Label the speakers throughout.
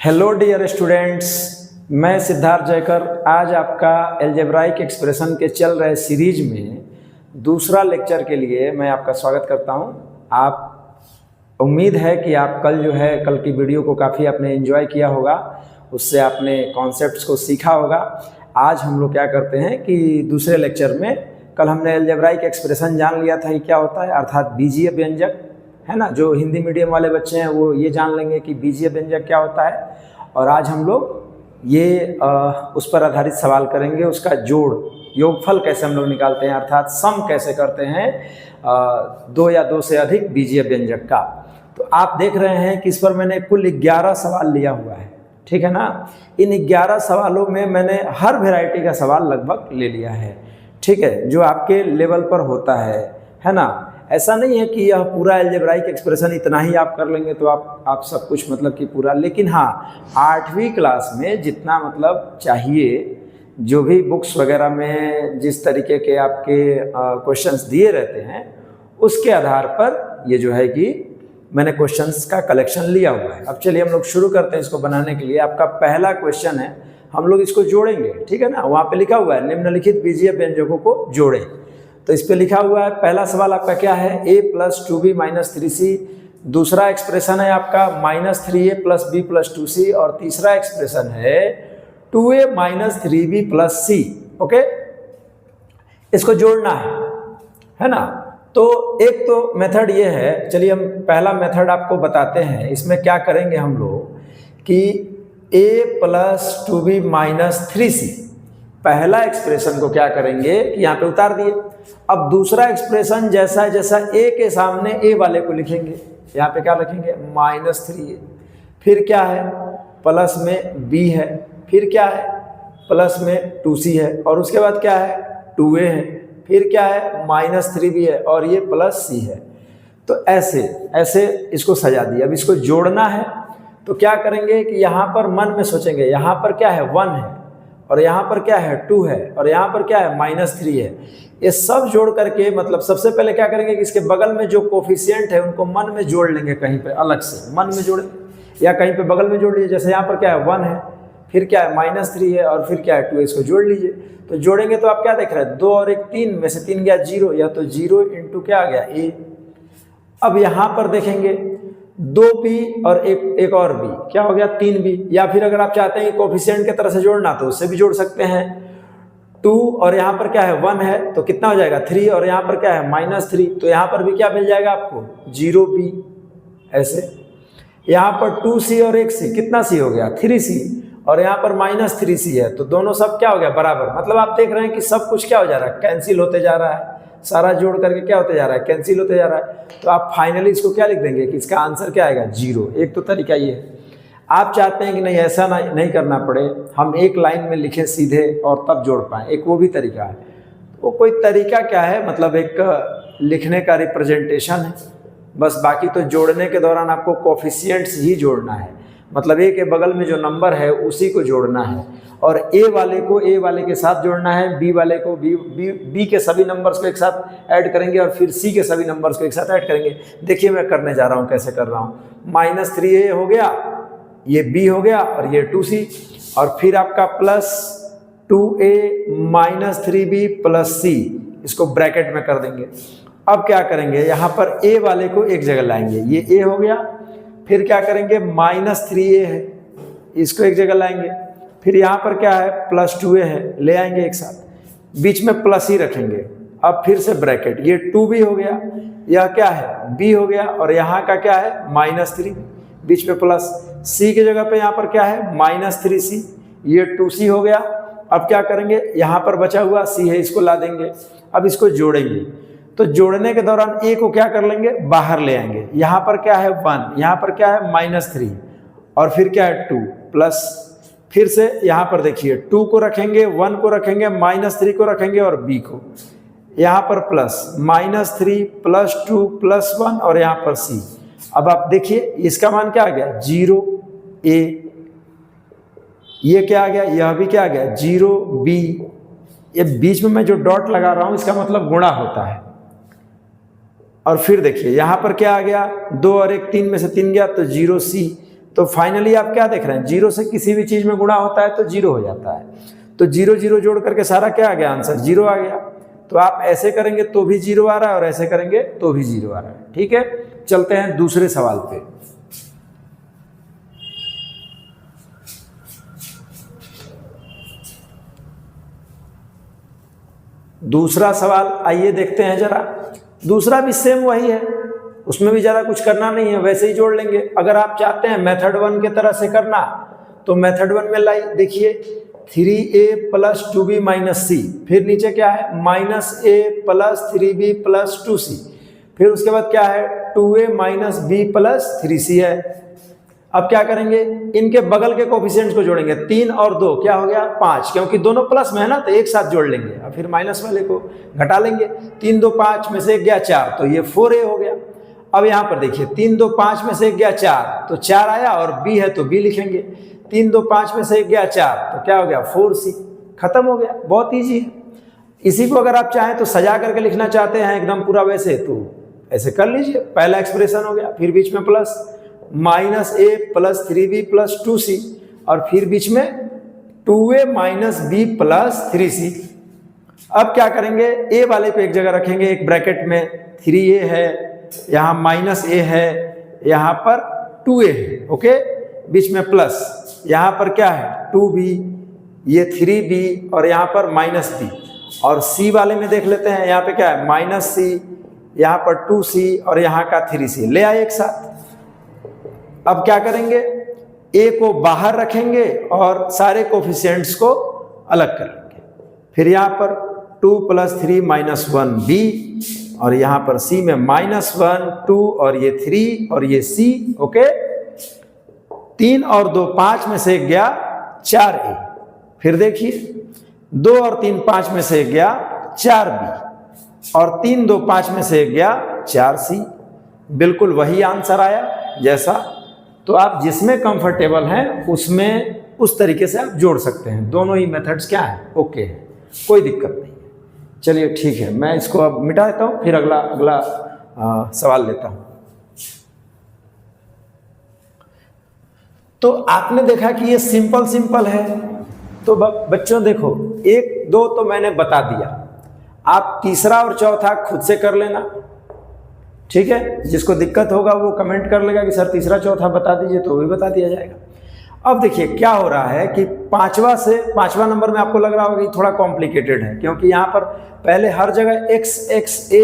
Speaker 1: Hello dear students, मैं सिद्धार्थ जयकर आज आपका एल्जेब्राइक एक्सप्रेशन के चल रहे सीरीज में दूसरा लेक्चर के लिए मैं आपका स्वागत करता हूं। आप उम्मीद है कि आप कल की वीडियो को काफ़ी आपने एंजॉय किया होगा, उससे आपने कॉन्सेप्ट्स को सीखा होगा। आज हम लोग क्या करते हैं कि दूसरे लेक्चर में कल हमने एल्जेब्राइक एक्सप्रेशन जान लिया था कि क्या होता है, अर्थात बीजीय व्यंजक है ना। जो हिंदी मीडियम वाले बच्चे हैं वो ये जान लेंगे कि बीजीय व्यंजक क्या होता है। और आज हम लोग ये उस पर आधारित सवाल करेंगे, उसका जोड़ योगफल कैसे हम लोग निकालते हैं, अर्थात सम कैसे करते हैं दो या दो से अधिक बीजीय व्यंजक का। तो आप देख रहे हैं कि इस पर मैंने कुल 11 सवाल लिया हुआ है, ठीक है ना। इन 11 सवालों में मैंने हर वैरायटी का सवाल लगभग ले लिया है, ठीक है, जो आपके लेवल पर होता है ना। ऐसा नहीं है कि यह पूरा एल्जेब्राइक एक्सप्रेशन इतना ही आप कर लेंगे तो आप सब कुछ मतलब कि पूरा, लेकिन हाँ 8वीं क्लास में जितना मतलब चाहिए, जो भी बुक्स वगैरह में जिस तरीके के आपके क्वेश्चंस दिए रहते हैं उसके आधार पर ये जो है कि मैंने क्वेश्चंस का कलेक्शन लिया हुआ है। अब चलिए हम लोग शुरू करते हैं इसको बनाने के लिए। आपका पहला क्वेश्चन है, हम लोग इसको जोड़ेंगे, ठीक है ना। वहाँ पे लिखा हुआ है निम्नलिखित बीजीय व्यंजकों को जोड़ें। तो इस पे लिखा हुआ है, पहला सवाल आपका क्या है, a + 2b - 3c। दूसरा एक्सप्रेशन है आपका -3a + b + 2c। और तीसरा एक्सप्रेशन है 2a - 3b + c। ओके, इसको जोड़ना है ना। तो एक तो मेथड ये है, चलिए हम पहला मेथड आपको बताते हैं। इसमें क्या करेंगे हम लोग कि a + 2b - 3c, पहला एक्सप्रेशन को क्या करेंगे कि यहाँ पे उतार दिए। अब दूसरा एक्सप्रेशन जैसा a के सामने a वाले को लिखेंगे, यहाँ पे क्या लिखेंगे -3a, फिर क्या है प्लस में b है, फिर क्या है प्लस में 2c है, और उसके बाद क्या है 2a है, फिर क्या है -3b है, और ये +c है। तो ऐसे इसको सजा दिया। अब इसको जोड़ना है तो क्या करेंगे कि यहाँ पर मन में सोचेंगे, यहाँ पर क्या है 1 है, और यहाँ पर क्या है 2 है, और यहाँ पर क्या है -3 है। ये सब जोड़ करके मतलब सबसे पहले क्या करेंगे कि इसके बगल में जो कोफिशिएंट है उनको मन में जोड़ लेंगे, कहीं पे अलग से मन में जोड़ें या कहीं पे बगल में जोड़ लीजिए। जैसे यहाँ पर क्या है 1 है, फिर क्या है -3 है, और फिर क्या है 2 है। इसको जोड़ लीजिए। तो जोड़ेंगे तो आप क्या देख रहे हैं, 2 और 1 3 में से 3 गया 0, या तो 0 × क्या आ गया a। अब यहाँ पर देखेंगे 2b और एक और b, क्या हो गया 3b। या फिर अगर आप चाहते हैं कोफिशिएंट की तरह से जोड़ना तो उससे भी जोड़ सकते हैं। 2 और यहाँ पर क्या है 1 है, तो कितना हो जाएगा 3, और यहाँ पर क्या है -3, तो यहाँ पर भी क्या मिल जाएगा आपको 0b। ऐसे यहाँ पर 2c और 1c, कितना c हो गया 3c, और यहाँ पर -3c है, तो दोनों सब क्या हो गया बराबर। मतलब आप देख रहे हैं कि सब कुछ क्या हो जा रहा है, कैंसिल होते जा रहा है, सारा जोड़ करके क्या होते जा रहा है, कैंसिल होते जा रहा है। तो आप फाइनली इसको क्या लिख देंगे कि इसका आंसर क्या आएगा 0। एक तो तरीका ये है। आप चाहते हैं कि नहीं ऐसा नहीं करना पड़े, हम एक लाइन में लिखें सीधे और तब जोड़ पाएँ, एक वो भी तरीका है। वो कोई तरीका क्या है, मतलब एक लिखने का रिप्रेजेंटेशन है बस। बाकी तो जोड़ने के दौरान आपको कोफिशिएंट्स ही जोड़ना है, मतलब a के बगल में जो नंबर है उसी को जोड़ना है, और a वाले को a वाले के साथ जोड़ना है, b वाले को b के सभी नंबर्स को एक साथ ऐड करेंगे, और फिर c के सभी नंबर्स को एक साथ ऐड करेंगे। देखिए मैं करने जा रहा हूँ, कैसे कर रहा हूँ। -3a हो गया, ये b हो गया, और ये 2c, और फिर आपका +2a - 3b + c, इसको ब्रैकेट में कर देंगे। अब क्या करेंगे, यहाँ पर a वाले को एक जगह लाएंगे, ये a हो गया, फिर क्या करेंगे -3a है, इसको एक जगह लाएंगे, फिर यहाँ पर क्या है +2a है, ले आएंगे एक साथ, बीच में प्लस ही रखेंगे। अब फिर से ब्रैकेट, ये 2b हो गया, यह क्या है b हो गया, और यहाँ का क्या है -3, बीच में प्लस, c की जगह पे यहाँ पर क्या है -3c, ये 2c हो गया। अब क्या करेंगे, यहाँ पर बचा हुआ c है, इसको ला देंगे। अब इसको जोड़ेंगे, तो जोड़ने के दौरान a को क्या कर लेंगे बाहर ले आएंगे। यहाँ पर क्या है 1, यहाँ पर क्या है -3, और फिर क्या है 2 प्लस, फिर से यहाँ पर देखिए 2 को रखेंगे, 1 को रखेंगे, -3 को रखेंगे, और b को यहाँ पर प्लस, -3 + 2 + 1, और यहाँ पर c। अब आप देखिए इसका मान क्या आ गया 0a, ये क्या आ गया, यह भी क्या आ गया 0b। ये बीच में मैं जो डॉट लगा रहा हूँ इसका मतलब गुणा होता है। और फिर देखिए यहाँ पर क्या आ गया 2 और 1 3 में से 3 गया, तो 0c, तो फाइनली आप क्या देख रहे हैं, जीरो से किसी भी चीज में गुणा होता है तो जीरो हो जाता है। तो जीरो जीरो जोड़ करके सारा क्या आ गया, आंसर जीरो आ गया। तो आप ऐसे करेंगे तो भी जीरो आ रहा है और ऐसे करेंगे तो भी जीरो आ रहा है। ठीक है, चलते हैं दूसरे सवाल पे। दूसरा सवाल आइए देखते हैं जरा। दूसरा भी सेम वही है, उसमें भी ज़्यादा कुछ करना नहीं है, वैसे ही जोड़ लेंगे। अगर आप चाहते हैं मेथड 1 की तरह से करना तो मेथड 1 में लाई देखिए 3a प्लस 2b माइनस सी, फिर नीचे क्या है minus a plus 3b plus 2c, फिर उसके बाद क्या है 2a minus b plus 3c है। अब क्या करेंगे, इनके बगल के कोफिशिएंट्स को जोड़ेंगे, 3 और 2 क्या हो गया 5, क्योंकि दोनों प्लस में है ना तो एक साथ जोड़ लेंगे, और फिर माइनस वाले को घटा लेंगे। 3 2 5 में से एक गया 4, तो ये 4a हो गया। अब यहाँ पर देखिए 3 2 5 में से एक गया 4, तो 4 आया, और b है तो b लिखेंगे। 3 2 5 में से एक गया 4, तो क्या हो गया 4c, खत्म हो गया। बहुत ईजी है। इसी को अगर आप चाहें तो सजा करके लिखना चाहते हैं एकदम पूरा वैसे, तो ऐसे कर लीजिए। पहला एक्सप्रेशन हो गया, फिर बीच में plus minus a plus 3b plus 2c, और फिर बीच में 2a minus b plus 3c। अब क्या करेंगे, a वाले को एक जगह रखेंगे, एक ब्रैकेट में 3a है, यहाँ माइनस a है, यहाँ पर 2a है, ओके, बीच में प्लस, यहाँ पर क्या है 2b, ये 3b, और यहाँ पर माइनस b। और c वाले में देख लेते हैं, यहाँ पे क्या है माइनस c, यहाँ पर 2c, और यहाँ का 3c ले आए एक साथ। अब क्या करेंगे, a को बाहर रखेंगे और सारे कोफिशिएंट्स को अलग कर लेंगे। फिर यहाँ पर 2 प्लस 3 माइनस 1b, और यहाँ पर c में माइनस 1 2 और ये 3 और ये c, ओके। 3 और 2 5 में से एक गया 4a, फिर देखिए 2 और 3 5 में से एक गया 4b, और 3 2 5 में से एक गया 4c। बिल्कुल वही आंसर आया जैसा। तो आप जिसमें कंफर्टेबल हैं उसमें उस तरीके से आप जोड़ सकते हैं। दोनों ही मेथड्स क्या है, ओके है, कोई दिक्कत नहीं है। चलिए ठीक है, मैं इसको अब मिटा देता हूँ, फिर अगला सवाल लेता हूँ। तो आपने देखा कि ये सिंपल है। तो बच्चों देखो 1 2 तो मैंने बता दिया, आप तीसरा और चौथा खुद से कर लेना, ठीक है। जिसको दिक्कत होगा वो कमेंट कर लेगा कि सर तीसरा चौथा बता दीजिए, तो भी बता दिया जाएगा। अब देखिए क्या हो रहा है कि पांचवा नंबर में आपको लग रहा होगा कि थोड़ा कॉम्प्लिकेटेड है, क्योंकि यहाँ पर पहले हर जगह x a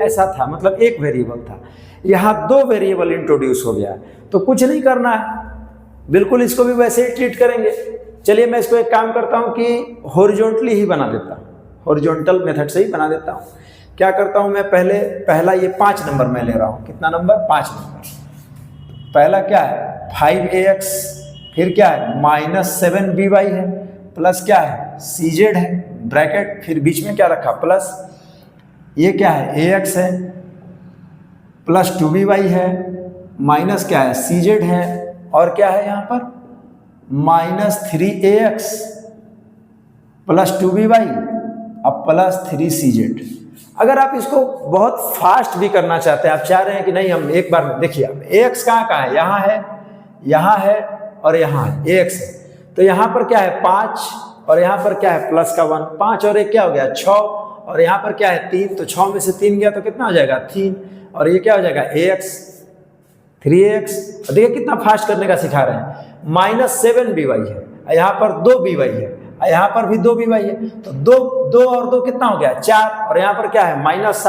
Speaker 1: ऐसा था, मतलब एक वेरिएबल था। यहाँ 2 वेरिएबल इंट्रोड्यूस हो गया है, तो कुछ नहीं करना है, बिल्कुल इसको भी वैसे ही ट्रीट करेंगे। चलिए मैं इसको एक काम करता हूँ कि हॉरिजॉन्टली ही बना देता हूँ, हॉरिजॉन्टल मेथड से ही बना देता हूँ। क्या करता हूँ मैं, पहला ये 5 नंबर मैं ले रहा हूँ, कितना नंबर 5 नंबर। पहला क्या है 5ax, फिर क्या है माइनस 7by है, प्लस क्या है cz है ब्रैकेट, फिर बीच में क्या रखा प्लस, ये क्या है ax है, प्लस 2by है, माइनस क्या है cz है, और क्या है यहाँ पर माइनस 3ax प्लस 2by अब प्लस 3cz। अगर आप इसको बहुत फास्ट भी करना चाहते हैं, आप चाह रहे हैं कि नहीं हम एक बार में, देखिए ax कहाँ है, यहाँ है और यहाँ है ax है, तो यहाँ पर क्या है 5 और यहाँ पर क्या है प्लस का 1, 5 और 1 क्या हो गया 6, और यहाँ पर क्या है 3, तो 6 में से 3 गया तो कितना हो जाएगा 3, और ये क्या हो जाएगा ax 3ax। देखिए कितना फास्ट करने का सिखा रहे हैं। माइनस 7by है, यहाँ पर 2by है, यहाँ पर भी 2by है, तो 2 और 2 कितना हो गया 4, और यहाँ पर क्या है माइनस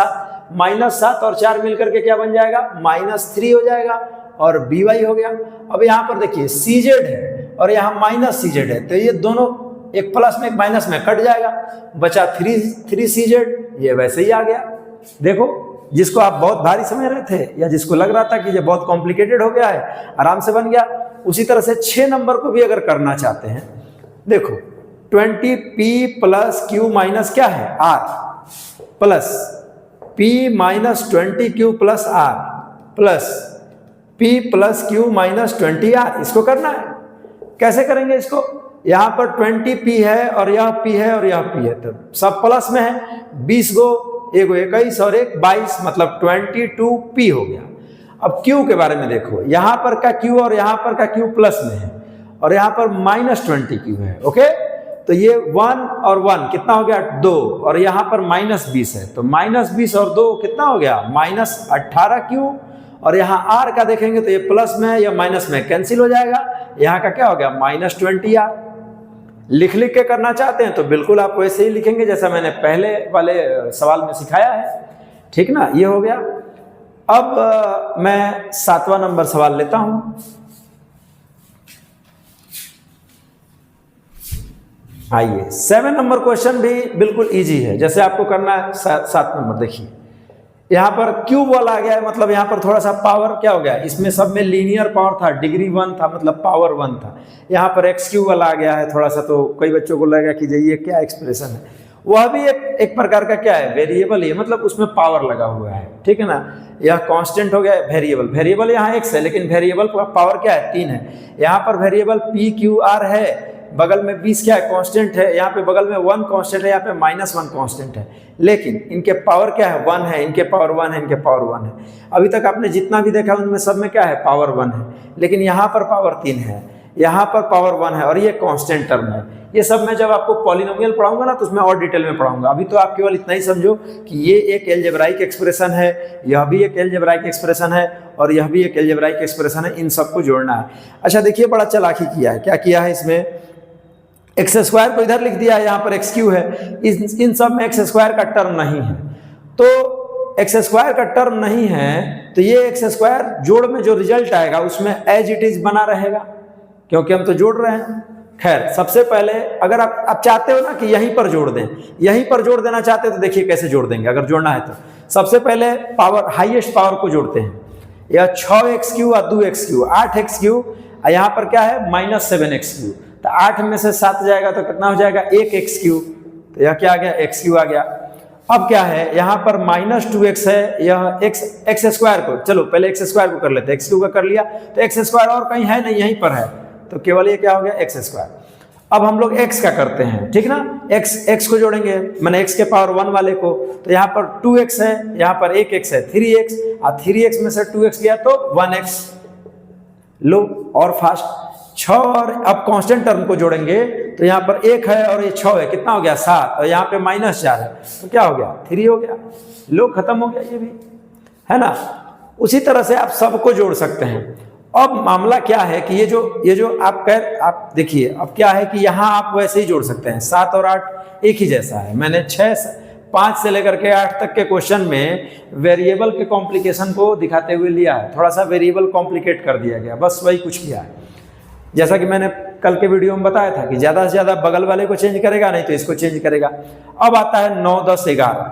Speaker 1: 7 और 4 मिलकर के क्या बन जाएगा -3 हो जाएगा, और by हो गया। अब यहाँ पर देखिए cz है और यहाँ माइनस cz है, तो ये दोनों एक प्लस में एक माइनस में कट जाएगा, बचा 3cz, ये वैसे ही आ गया। देखो जिसको आप बहुत भारी समझ रहे थे या जिसको लग रहा था कि ये बहुत कॉम्प्लिकेटेड हो गया है, आराम से बन गया। उसी तरह से 6 नंबर को भी अगर करना चाहते हैं, देखो 20p प्लस q माइनस क्या है r, plus p minus 20q plus r, plus p plus q minus 20r, इसको करना है। कैसे करेंगे इसको, यहाँ पर 20p है और यह p है और यह p है, तो सब प्लस में है, 20 गो, 1 21 और 1 22, मतलब 22p हो गया। अब Q के बारे में देखो, यहाँ पर का Q और यहाँ पर का Q प्लस में है और यहाँ पर -20 Q है। ओके, तो ये 1 और 1 कितना हो गया 2 और यहाँ पर -20 है, तो -20 और 2 कितना हो गया -18 Q और यहाँ R का देखेंगे तो ये प्लस में है या माइनस में, कैंसिल हो जाएगा, यहाँ का क्या हो गया -20 R। लिख के करना चाहते हैं तो बिल्कुल आप वैसे ही लिखेंगे जैसा मैंने पहले वाले सवाल में सिखाया है, ठीक ना। ये हो गया। अब मैं 7वां नंबर सवाल लेता हूं। आइए, 7 नंबर क्वेश्चन भी बिल्कुल इजी है। जैसे आपको करना है 7 नंबर, देखिए यहाँ पर क्यूब वाला आ गया है, मतलब यहाँ पर थोड़ा सा पावर क्या हो गया, इसमें सब में लीनियर पावर था, डिग्री 1 था, मतलब पावर 1 था। यहाँ पर एक्स क्यूब वाला आ गया है थोड़ा सा, तो कई बच्चों को लगेगा कि ये क्या एक्सप्रेशन है। वह भी एक प्रकार का क्या है, वेरिएबल ही है, मतलब उसमें पावर लगा हुआ है, ठीक है ना। यह कांस्टेंट हो गया वेरिएबल, वेरिएबल यहाँ एक्स है लेकिन वेरिएबल का पावर क्या है 3 है। यहाँ पर वेरिएबल पी क्यू आर है, बगल में 20 क्या है कांस्टेंट है, यहाँ पे बगल में 1 कांस्टेंट है, यहाँ पे -1 कांस्टेंट है, लेकिन इनके पावर क्या है 1 है, इनके पावर 1 है, इनके पावर 1 है। अभी तक आपने जितना भी देखा उनमें सब में क्या है पावर 1 है, लेकिन यहाँ पर पावर 3 है, यहाँ पर पावर 1 है और ये कांस्टेंट टर्म है। ये सब मैं जब आपको पॉलिनोमियल पढ़ाऊंगा ना तो उसमें और डिटेल में पढ़ाऊंगा। अभी तो आप केवल इतना ही समझो कि ये एक अलजेब्राइक एक्सप्रेशन है, यह भी एक अलजेब्राइक एक्सप्रेशन है और यह भी एक अलजेब्राइक एक्सप्रेशन है, इन सबको जोड़ना है। अच्छा देखिए, बड़ा चालाकी किया है, क्या किया है इसमें, एक्स स्क्वायर को इधर लिख दिया, यहाँ पर एक्स क्यू है, इन सब में एक्स स्क्वायर का टर्म नहीं है, तो एक्स स्क्वायर का टर्म नहीं है तो ये एक्स स्क्वायर जोड़ में जो रिजल्ट आएगा उसमें एज इट इज बना रहेगा, क्योंकि हम तो जोड़ रहे हैं। खैर, सबसे पहले अगर आप चाहते हो ना कि यहीं पर जोड़ दें, यहीं पर जोड़ देना चाहते हो तो देखिए कैसे जोड़ देंगे। अगर जोड़ना है तो सबसे पहले पावर, हाईएस्ट पावर को जोड़ते हैं। यह 6x³ और 2x³, 8x³, यहाँ पर क्या है -7x³, तो 8 में से 7 जाएगा तो कितना हो जाएगा 1x³, तो यह क्या आ गया x³ आ गया। अब क्या है, यहाँ पर -2x है, यह एक्स स्क्वायर को, चलो पहले एक्स स्क्वायर को कर लेते हैं, x³ का कर लिया तो एक्स स्क्वायर और कहीं है नहीं, यहीं पर है, तो केवल ये क्या हो गया एक्स स्क्वायर। अब हम लोग x का करते हैं, ठीक ना, x को जोड़ेंगे, मैंने x के पावर 1 वाले को, तो यहाँ पर 2x है, यहाँ पर 1x है, 3x, और 3x में से 2x गया तो 1x। लो और फास्ट 6, और अब कांस्टेंट टर्म को जोड़ेंगे तो यहाँ पर 1 है और ये 6 है, कितना हो गया 7, और यहाँ पे -4 है तो क्या हो गया 3 हो गया। लो खत्म हो गया, ये भी है ना। उसी तरह से आप सबको जोड़ सकते हैं। अब मामला क्या है कि ये जो आप देखिए, अब क्या है कि यहाँ आप वैसे ही जोड़ सकते हैं, 7 और 8 एक ही जैसा है। मैंने 5 से लेकर के 8 तक के क्वेश्चन में वेरिएबल के कॉम्प्लिकेशन को दिखाते हुए लिया है, थोड़ा सा वेरिएबल कॉम्प्लिकेट कर दिया गया, बस वही कुछ किया है। जैसा कि मैंने कल के वीडियो में बताया था कि ज़्यादा से ज़्यादा बगल वाले को चेंज करेगा, नहीं तो इसको चेंज करेगा। अब आता है 9, 10, 11,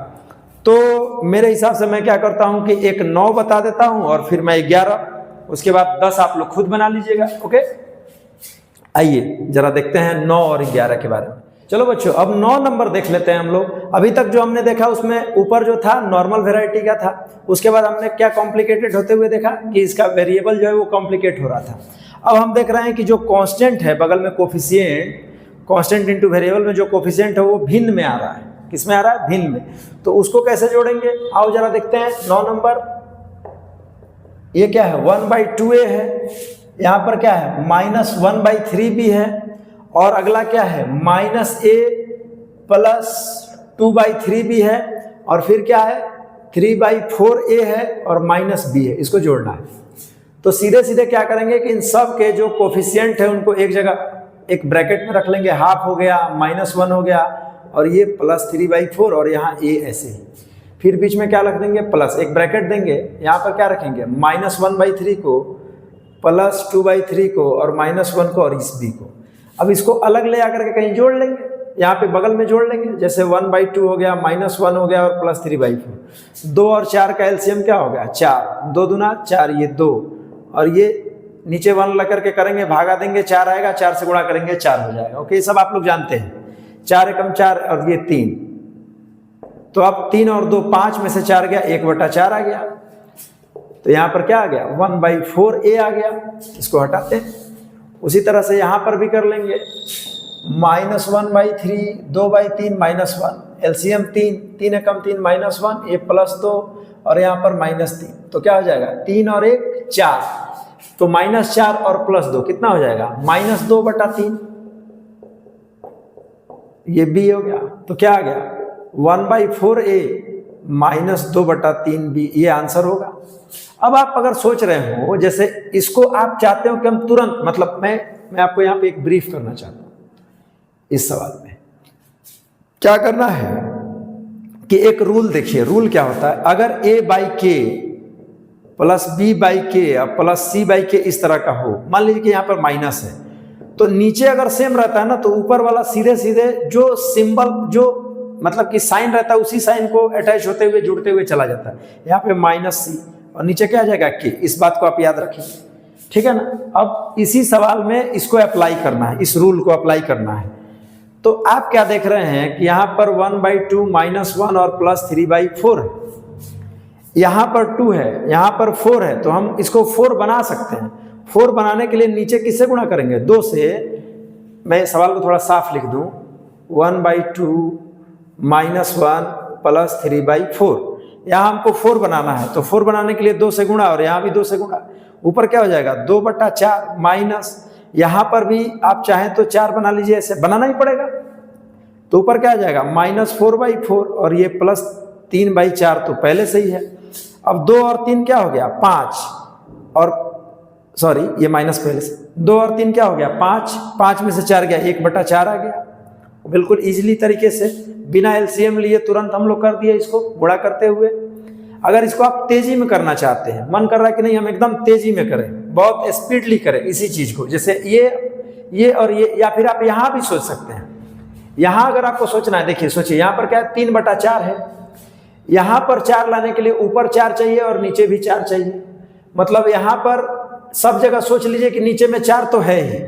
Speaker 1: तो मेरे हिसाब से मैं क्या करता हूं कि एक 9 बता देता हूं और फिर मैं 11, उसके बाद 10 आप लोग खुद बना लीजिएगा। ओके, आइए जरा देखते हैं 9 और 11 के बारे में। चलो बच्चों, अब 9 नंबर देख लेते हैं हम लोग। अभी तक जो हमने देखा उसमें ऊपर जो था नॉर्मल वेराइटी का था, उसके बाद हमने क्या कॉम्प्लिकेटेड होते हुए देखा कि इसका वेरिएबल जो है वो कॉम्प्लिकेट हो रहा था। अब हम देख रहे हैं कि जो कांस्टेंट है बगल में कोफिशिएंट, कांस्टेंट इनटू वेरिएबल में जो कोफिशिएंट है वो भिन्न में आ रहा है। किस में आ रहा है? भिन्न में। तो उसको कैसे जोड़ेंगे, आओ जरा देखते हैं। 9 नंबर, ये क्या है 1/2a है, यहाँ पर क्या है -1/3b है, और अगला क्या है -a + 2/3b है, और फिर क्या है 3/4a है और -b है। इसको जोड़ना है तो सीधे सीधे क्या करेंगे कि इन सब के जो कोफिशिएंट है उनको एक जगह एक ब्रैकेट में रख लेंगे, हाफ हो गया, -1 हो गया, और ये +3/4 और यहाँ a ऐसे ही। फिर बीच में क्या रख देंगे प्लस, एक ब्रैकेट देंगे, यहाँ पर क्या रखेंगे -1/3 को, +2/3 को, और -1 को और इस b को। अब इसको अलग ले आकर के कहीं जोड़ लेंगे, यहाँ पे बगल में जोड़ लेंगे, जैसे 1/2 हो गया, -1 हो गया और +3/4। 2 और 4 का एलसीएम क्या हो गया 4, 2 दूना 4, ये 2, और ये नीचे 1 लग करके करेंगे, भागा देंगे 4 आएगा, 4 से गुणा करेंगे 4 हो जाएगा। ओके, सब आप लोग जानते हैं। 4 एकम 4 और ये 3, तो अब 3 और 2 5 में से 4 गया, 1/4 आ गया, तो यहाँ पर क्या आ गया 1/4a आ गया। इसको हटाते हैं। उसी तरह से यहाँ पर भी कर लेंगे, -1/3, 2/3 -1, एलसीएम 3, 3 एकम 3 -1, a + 2 और यहाँ पर -3, तो क्या हो जाएगा 3 और 1 4, तो -4 और +2 कितना हो जाएगा -2/3, ये b हो गया। तो क्या आ गया 1/4a -2/3b, ये आंसर होगा। अब आप अगर सोच रहे हो जैसे इसको आप चाहते हो कि हम तुरंत, मतलब मैं आपको यहाँ पे एक ब्रीफ करना चाहता हूँ। इस सवाल में क्या करना है कि एक रूल देखिए, रूल क्या होता है, अगर a/k plus b/k plus c/k इस तरह का हो, मान लीजिए कि यहाँ पर माइनस है, तो नीचे अगर सेम रहता है ना, तो ऊपर वाला सीधे सीधे जो सिंबल, जो मतलब कि साइन रहता है, उसी साइन को अटैच होते हुए जुड़ते हुए चला जाता है। यहाँ पे -c और नीचे क्या आ जाएगा k, इस बात को आप याद रखिए, ठीक है ना। अब इसी सवाल में इसको अप्लाई करना है, इस रूल को अप्लाई करना है। तो आप क्या देख रहे हैं कि यहाँ पर 1/2 -1 और +3/4 है, यहाँ पर 2 है, यहाँ पर 4 है, तो हम इसको 4 बना सकते हैं। 4 बनाने के लिए नीचे किससे गुणा करेंगे, 2 से। मैं सवाल को थोड़ा साफ लिख दूं, 1/2 -1 +3/4, यहाँ हमको 4 बनाना है, तो 4 बनाने के लिए 2 से गुणा और यहाँ भी 2 से गुणा, ऊपर क्या हो जाएगा 2/4 माइनस, यहाँ पर भी आप चाहें तो 4 बना लीजिए, ऐसे बनाना ही पड़ेगा, तो ऊपर क्या आ जाएगा -4/4 और ये +3/4 तो पहले से ही है। अब 2 और 3 क्या हो गया 5, और सॉरी ये माइनस पहले से, 2 और 3 क्या हो गया 5, 5 में से 4 गया 1/4 आ गया। बिल्कुल इजीली तरीके से बिना एलसीएम लिए तुरंत हम लोग कर दिए इसको गुणा करते हुए। अगर इसको आप तेजी में करना चाहते हैं, मन कर रहा है कि नहीं हम एकदम तेजी में करें, बहुत स्पीडली करें इसी चीज को, जैसे ये और ये, या फिर आप यहाँ भी सोच सकते हैं। यहाँ अगर आपको सोचना है, देखिए सोचिए, यहाँ पर क्या है 3/4 है, यहाँ पर 4 लाने के लिए ऊपर 4 चाहिए और नीचे भी 4 चाहिए, मतलब यहाँ पर सब जगह सोच लीजिए कि नीचे में 4 तो है ही,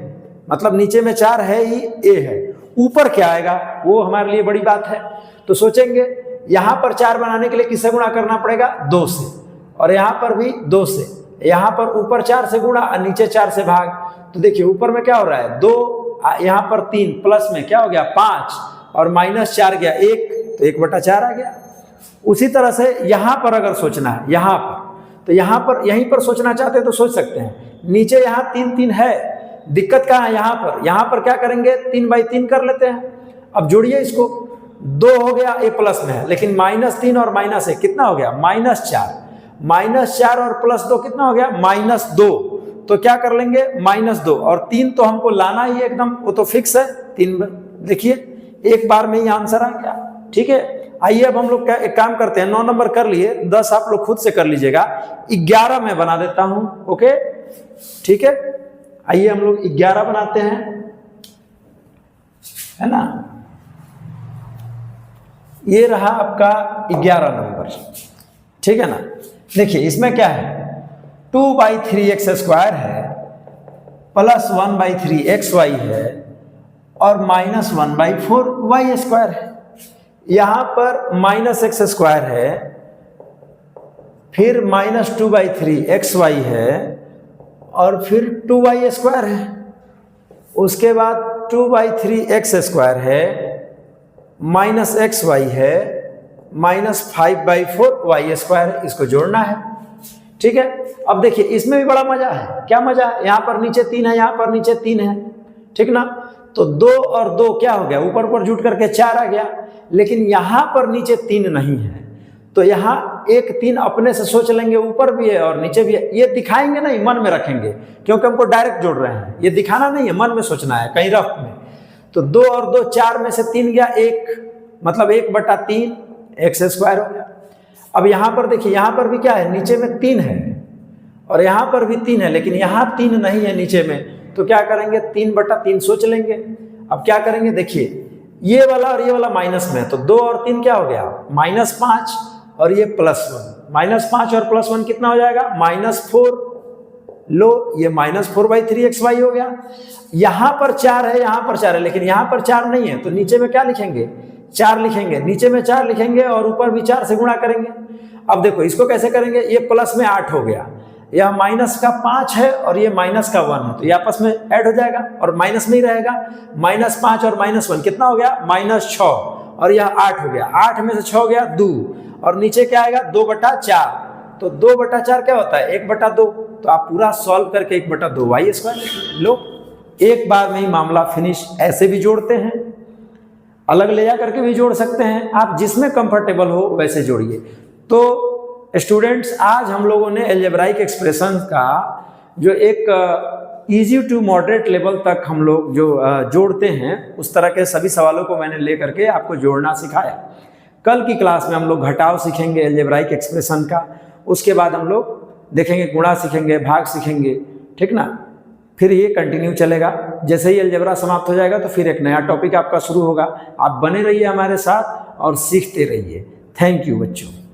Speaker 1: मतलब नीचे में 4 है ही, ए है, ऊपर क्या आएगा वो हमारे लिए बड़ी बात है। तो सोचेंगे यहाँ पर 4 बनाने के लिए किससे गुणा करना पड़ेगा 2 से, और यहाँ पर भी 2 से, यहाँ पर ऊपर 4 से गुणा और नीचे 4 से भाग। तो देखिए ऊपर में क्या हो रहा है 2, यहाँ पर 3, प्लस में क्या हो गया 5 और -4 गया 1, तो 1/4 आ गया। उसी तरह से यहाँ पर अगर सोचना है, यहाँ पर, तो यहाँ पर यहीं पर सोचना चाहते हैं तो सोच सकते हैं। नीचे यहाँ 3 है, दिक्कत कहाँ है यहाँ पर क्या करेंगे 3/3 कर लेते हैं। अब जोड़िए इसको, 2 हो गया ए प्लस में है, लेकिन -3 और -1 कितना हो गया -4, -4 और +2 कितना हो गया -2, तो क्या कर लेंगे -2 और 3 तो हमको लाना ही एकदम, वो तो फिक्स है 3। देखिए एक बार में ही आंसर आ गया, ठीक है। आइए अब हम लोग एक काम करते हैं, 9 नंबर कर लिए, 10 आप लोग खुद से कर लीजिएगा, 11 मैं बना देता हूं, ओके ठीक है। आइए हम लोग 11 बनाते हैं, है ना। ये रहा आपका 11 नंबर, ठीक है ना। देखिए इसमें क्या है 2/3x² है, प्लस 1/3xy है और -1/4y² है। यहां पर -x² है, फिर -2/3xy है और फिर 2y² है, उसके बाद 2/3x² है, -xy है, -5/4y², इसको जोड़ना है, ठीक है। अब देखिए इसमें भी बड़ा मजा है, क्या मजा है, यहाँ पर नीचे 3 है, यहाँ पर नीचे 3 है, ठीक ना। तो 2 और 2 क्या हो गया, ऊपर जुट करके 4 आ गया, लेकिन यहाँ पर नीचे 3 नहीं है, तो यहाँ एक 3 अपने से सोच लेंगे, ऊपर भी है और नीचे भी है। ये दिखाएंगे नहीं, मन में रखेंगे, क्योंकि हमको डायरेक्ट जोड़ रहे हैं, ये दिखाना नहीं है, मन में सोचना है कहीं रफ में। तो 2 और 2 4 में से 3 गया 1, मतलब 1/3 x² हो गया। अब यहाँ पर देखिए, यहाँ पर भी क्या है, नीचे में 3 है और यहाँ पर भी 3 है, लेकिन यहाँ 3 नहीं है नीचे में, तो क्या करेंगे 3/3 सोच लेंगे। अब क्या करेंगे, देखिए ये वाला और ये वाला माइनस में है, तो 2 और 3 क्या हो गया -5 और ये +1, -5 और +1 कितना हो जाएगा -4, लो ये -4/3xy हो गया। यहाँ पर 4 है, यहाँ पर 4 है, लेकिन यहाँ पर 4 नहीं है, तो नीचे में क्या लिखेंगे 4 लिखेंगे, नीचे में 4 लिखेंगे और ऊपर भी 4 से गुणा करेंगे। अब देखो इसको कैसे करेंगे, ये प्लस में 8 हो गया, यह -5 है और ये -1 है, तो ये आपस में ऐड हो जाएगा और माइनस में ही रहेगा। -5 और -1 कितना हो गया -6, और यह 8 हो गया, 8 में से 6 गया 2, और नीचे क्या आएगा 2/4। तो 2/4 क्या होता है 1/2। तो आप पूरा सॉल्व करके 1/2 y² लो, एक बार में ही मामला फिनिश। ऐसे भी जोड़ते हैं, अलग ले जा करके भी जोड़ सकते हैं, आप जिसमें कंफर्टेबल हो वैसे जोड़िए। तो स्टूडेंट्स, आज हम लोगों ने अलजेब्राइक एक्सप्रेशन का जो एक इजी टू मॉडरेट लेवल तक हम लोग जो जोड़ते हैं, उस तरह के सभी सवालों को मैंने ले करके आपको जोड़ना सिखाया। कल की क्लास में हम लोग घटाव सीखेंगे अलजेब्राइक एक्सप्रेशन का, उसके बाद हम लोग देखेंगे गुणा सीखेंगे, भाग सीखेंगे, ठीक ना। फिर ये कंटिन्यू चलेगा। जैसे ही अलजेब्रा समाप्त हो जाएगा तो फिर एक नया टॉपिक आपका शुरू होगा। आप बने रहिए हमारे साथ और सीखते रहिए। थैंक यू बच्चों।